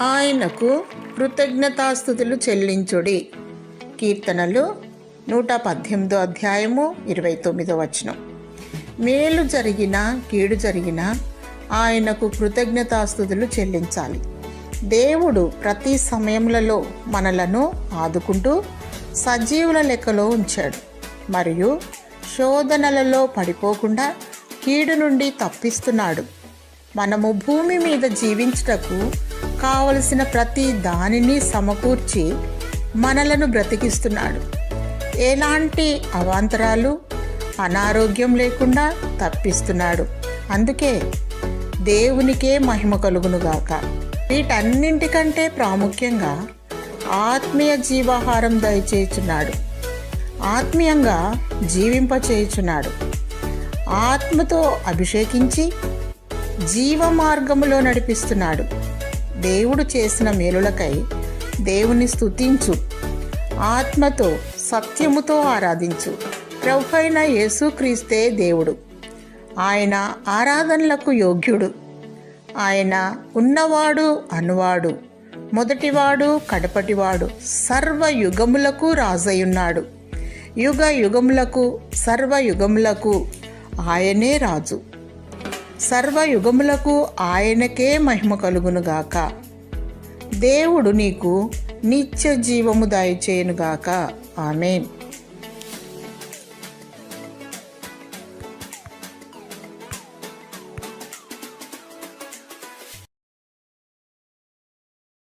ఆయనకు కృతజ్ఞతాస్తుతులు చెల్లించుడి. కీర్తనలు 118 అధ్యాయము 29 వచనం. మేలు జరిగినా కీడు జరిగినా ఆయనకు కృతజ్ఞతాస్తుతులు చెల్లించాలి. దేవుడు ప్రతి సమయములలో మనలను ఆదుకుంటూ సజీవుల లెక్కలో ఉంచాడు మరియు శోధనలలో పడిపోకుండా కీడు నుండి తప్పిస్తున్నాడు. మనము భూమి మీద జీవించుటకు కావలసిన ప్రతి దానిని సమకూర్చి మనలను బ్రతికిస్తున్నాడు. ఎలాంటి అవాంతరాలు, అనారోగ్యం లేకుండా తప్పిస్తున్నాడు. అందుకే దేవునికే మహిమ కలుగునుగాక. వీటన్నింటికంటే ప్రాముఖ్యంగా ఆత్మీయ జీవాహారం దయచేయుచున్నాడు. ఆత్మీయంగా జీవింపచేయుచున్నాడు. ఆత్మతో అభిషేకించి జీవ మార్గములో నడిపిస్తున్నాడు. దేవుడు చేసిన మేలులకై దేవుని స్తుతించు. ఆత్మతో సత్యముతో ఆరాధించు. ప్రభువైన యేసుక్రీస్తే దేవుడు. ఆయన ఆరాధనలకు యోగ్యుడు. ఆయన ఉన్నవాడు అనువాడు, మొదటివాడు కడపటివాడు, సర్వయుగములకు రాజయున్నాడు. యుగ యుగములకు సర్వయుగములకు ఆయనే రాజు. సర్వయుగములకు ఆయనకే మహిమ కలుగునుగాక. దేవుడు నీకు నిత్య జీవము దయచేయునుగాక. ఆమేన్.